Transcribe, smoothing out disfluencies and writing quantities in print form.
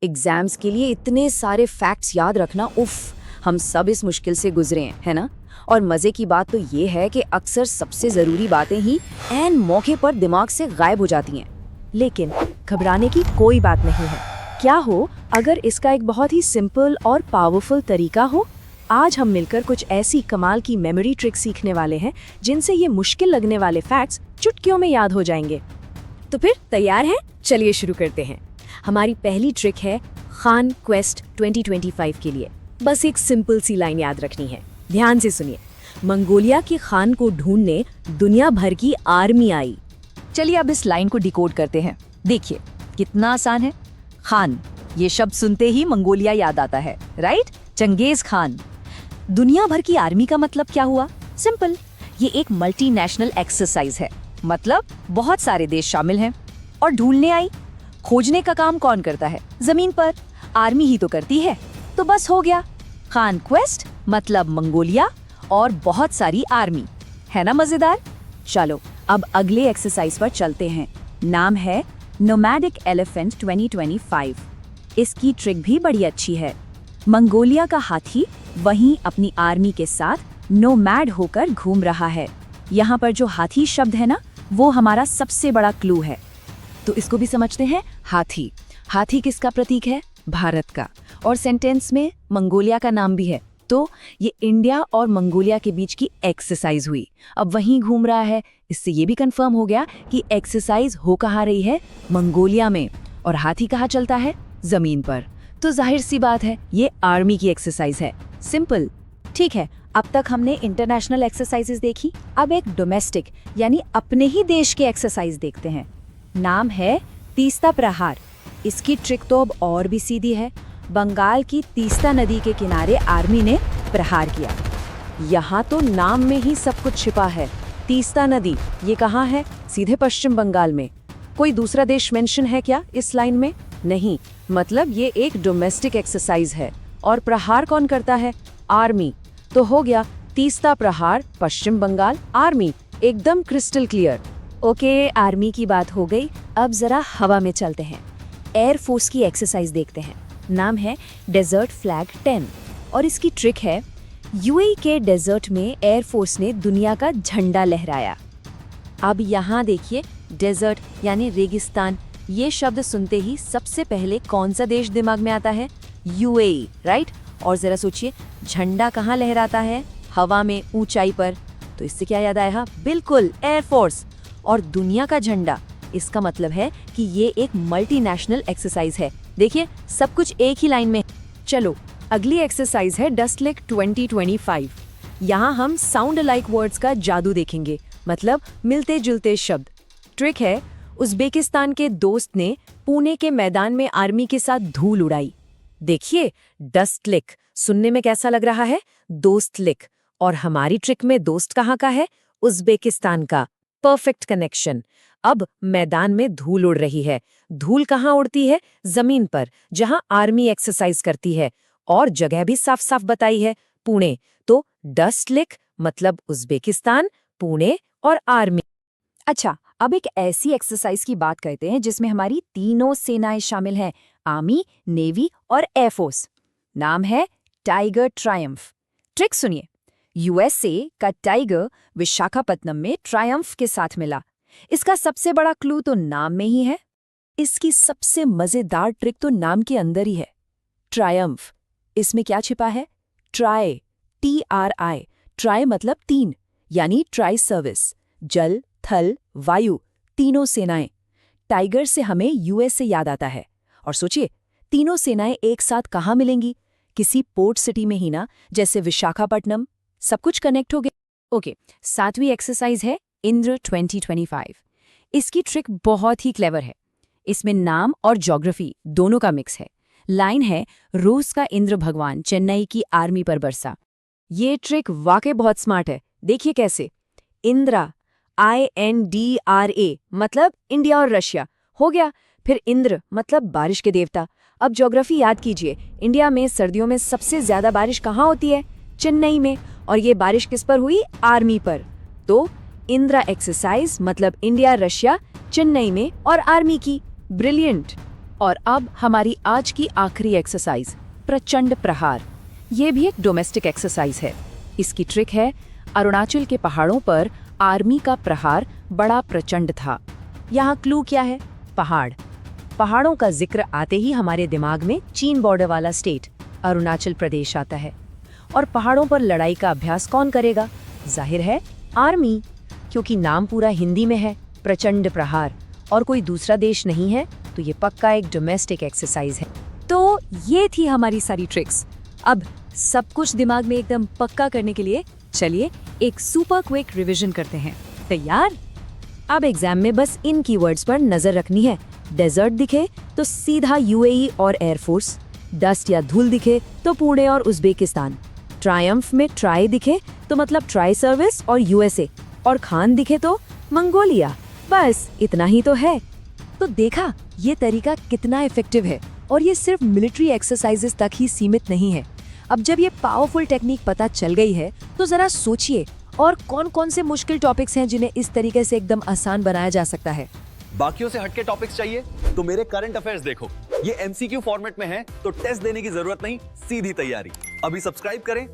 Exams के लिए इतने सारे फैक्ट्स याद रखना, उफ, हम सब इस मुश्किल से गुजरे हैं, है ना। और मजे की बात तो ये है कि अक्सर सबसे जरूरी बातें ही ऐन मौके पर दिमाग से गायब हो जाती हैं। लेकिन घबराने की कोई बात नहीं है। क्या हो अगर इसका एक बहुत ही सिंपल और पावरफुल तरीका हो। आज हम मिलकर कुछ ऐसी कमाल की मेमोरी ट्रिक सीखने वाले हैं जिनसे ये मुश्किल लगने वाले फैक्ट्स चुटकियों में याद हो जाएंगे। तो फिर तैयार हैं? चलिए शुरू करते हैं। हमारी पहली ट्रिक है खान क्वेस्ट 2025 के लिए। बस एक सिंपल सी लाइन याद रखनी है, ध्यान से सुनिए। मंगोलिया के खान को ढूंढने दुनिया भर की आर्मी आई। चलिए अब इस लाइन को डिकोड करते हैं। देखिए कितना आसान है। खान, ये शब्द सुनते ही मंगोलिया याद आता है, राइट? Genghis Khan. दुनिया भर की आर्मी का मतलब क्या हुआ? सिंपल, ये एक मल्टीनेशनल एक्सरसाइज है, मतलब बहुत सारे देश शामिल हैं। और ढूंढने आई, खोजने का काम कौन करता है? जमीन पर आर्मी ही तो करती है। तो बस हो गया, खान क्वेस्ट मतलब मंगोलिया और बहुत सारी आर्मी। है ना मजेदार? चलो अब अगले एक्सरसाइज पर चलते हैं। नाम है नोमैडिक एलिफेंट 2025। इसकी ट्रिक भी बड़ी अच्छी है। मंगोलिया का हाथी वहीं अपनी आर्मी के साथ नोमैड होकर घूम रहा है। यहाँ पर जो हाथी शब्द है ना, वो हमारा सबसे बड़ा क्लू है। तो इसको भी समझते हैं। हाथी, हाथी किसका प्रतीक है? भारत का। और सेंटेंस में मंगोलिया का नाम भी है। तो ये इंडिया और मंगोलिया के बीच की एक्सरसाइज हुई। अब वहीं घूम रहा है, इससे ये भी कंफर्म हो गया कि एक्सरसाइज हो कहाँ रही है? मंगोलिया में। और हाथी कहाँ चलता है? जमीन पर। तो जाहिर सी बात है, ये आर्मी की एक्सरसाइज है। सिंपल। ठीक है, अब तक हमने इंटरनेशनल एक्सरसाइजेज देखी। अब एक डोमेस्टिक यानी अपने ही देश की एक्सरसाइज देखते हैं। नाम है तीस्ता प्रहार। इसकी ट्रिक तो अब और भी सीधी है। बंगाल की तीस्ता नदी के किनारे आर्मी ने प्रहार किया। यहाँ तो नाम में ही सब कुछ छिपा है। तीस्ता नदी, ये कहाँ है? सीधे पश्चिम बंगाल में। कोई दूसरा देश मेंशन है क्या इस लाइन में? नहीं, मतलब ये एक डोमेस्टिक एक्सरसाइज है। और प्रहार कौन करता है? आर्मी। तो हो गया तीस्ता प्रहार, पश्चिम बंगाल, आर्मी। एकदम क्रिस्टल क्लियर। ओके, आर्मी की बात हो गई। अब जरा हवा में चलते हैं। एयरफोर्स की एक्सरसाइज देखते हैं। नाम है डेजर्ट फ्लैग 10 और इसकी ट्रिक है यूएई के डेजर्ट में एयरफोर्स ने दुनिया का झंडा लहराया। अब यहाँ देखिए, डेजर्ट यानी रेगिस्तान, ये शब्द सुनते ही सबसे पहले कौन सा देश दिमाग में आता है? UAE, right? और जरा सोचिए, झंडा कहाँ लहराता है? हवा में, ऊंचाई पर। तो इससे क्या याद आया? बिल्कुल, एयरफोर्स। और दुनिया का झंडा, इसका मतलब है कि ये एक मल्टीनेशनल एक्सरसाइज है। देखिए, सब कुछ एक ही लाइन में। चलो अगली एक्सरसाइज है डस्ट लेक 2025। यहाँ हम साउंड अलाइक वर्ड्स का जादू देखेंगे, मतलब मिलते जुलते शब्द। ट्रिक है, उज़्बेकिस्तान के दोस्त ने पुणे के मैदान में आर्मी के साथ धूल उड़ाई। देखिए, डस्ट लेक सुनने में कैसा लग रहा है? दोस्त लेक। और हमारी ट्रिक में दोस्त कहाँ का है? उज़्बेकिस्तान का। Perfect connection. अब मैदान में धूल उड़ रही है। धूल कहाँ उड़ती है? जमीन पर, जहां आर्मी एक्सरसाइज करती है। और जगह भी साफ साफ बताई है, पुणे। तो डस्ट लेक मतलब उज़्बेकिस्तान, पुणे और आर्मी। अच्छा, अब एक ऐसी एक्सरसाइज की बात करते हैं जिसमें हमारी तीनों सेनाएं शामिल हैं, आर्मी, नेवी और एयरफोर्स। नाम है टाइगर ट्रायम्फ। ट्रिक सुनिए, यूएसए का टाइगर विशाखापत्तनम में ट्रायम्फ के साथ मिला। इसका सबसे बड़ा क्लू तो नाम में ही है। इसकी सबसे मजेदार ट्रिक तो नाम के अंदर ही है, ट्रायम्फ। इसमें क्या छिपा है? Try, TRI। ट्राई मतलब तीन, यानी ट्राई सर्विस। जल, थल, वायु, तीनों सेनाएं। टाइगर से हमें यूएसए याद आता है। और सोचिए, तीनों सेनाएं एक साथ कहाँ मिलेंगी? किसी पोर्ट सिटी में ही ना, जैसे विशाखापट्टनम। सब कुछ कनेक्ट हो गया। ओके, सातवीं एक्सरसाइज है इंद्र 2025। इसकी ट्रिक बहुत ही क्लेवर है। इसमें नाम और ज्योग्राफी दोनों का मिक्स है। लाइन है, रूस का इंद्र भगवान चेन्नई की आर्मी पर बरसा। ये ट्रिक वाकई बहुत स्मार्ट है। देखिए कैसे। इंद्रा, INDRA मतलब इंडिया और रशिया हो गया। फिर इंद्र मतलब बारिश के देवता। अब ज्योग्राफी याद कीजिए, इंडिया में सर्दियों में सबसे ज्यादा बारिश कहाँ होती है? चेन्नई में। और ये बारिश किस पर हुई? आर्मी पर। तो इंद्रा एक्सरसाइज मतलब इंडिया, रशिया, चेन्नई में और आर्मी की। ब्रिलियंट। और अब हमारी आज की आखिरी एक्सरसाइज, प्रचंड प्रहार। ये भी एक डोमेस्टिक एक्सरसाइज है। इसकी ट्रिक है, अरुणाचल के पहाड़ों पर आर्मी का प्रहार बड़ा प्रचंड था। यहाँ क्लू क्या है? पहाड़। पहाड़ों का जिक्र आते ही हमारे दिमाग में चीन बॉर्डर वाला स्टेट अरुणाचल प्रदेश आता है। और पहाड़ों पर लड़ाई का अभ्यास कौन करेगा? जाहिर है आर्मी, क्योंकि नाम पूरा हिंदी में है, प्रचंड प्रहार, और कोई दूसरा देश नहीं है, तो ये पक्का एक डोमेस्टिक एक्सरसाइज है। तो ये थी हमारी सारी ट्रिक्स। अब सब कुछ दिमाग में एकदम पक्का करने के लिए चलिए एक सुपर क्विक रिवीजन करते हैं। तैयार? अब एग्जाम में बस इन कीवर्ड्स पर नजर रखनी है। डेजर्ट दिखे तो सीधा यूएई और एयरफोर्स, डस्ट या धूल दिखे तो पुणे और उज्बेकिस्तान, ट्रायम्फ में ट्राई दिखे तो मतलब ट्राई सर्विस और यूएसए, और खान दिखे तो मंगोलिया। बस इतना ही तो है। तो देखा ये तरीका कितना इफेक्टिव है, और ये सिर्फ मिलिट्री एक्सरसाइजेस तक ही सीमित नहीं है। अब जब ये पावरफुल टेक्निक पता चल गई है तो जरा सोचिए और कौन कौन से मुश्किल टॉपिक्स हैं जिन्हें इस तरीके से एकदम आसान बनाया जा सकता है। बाकियों से हटके टॉपिक्स चाहिए तो मेरे करंट अफेयर्स देखो, ये एमसीक्यू फॉर्मेट में है, तो टेस्ट देने की जरूरत नहीं, सीधी तैयारी। अभी सब्सक्राइब करें।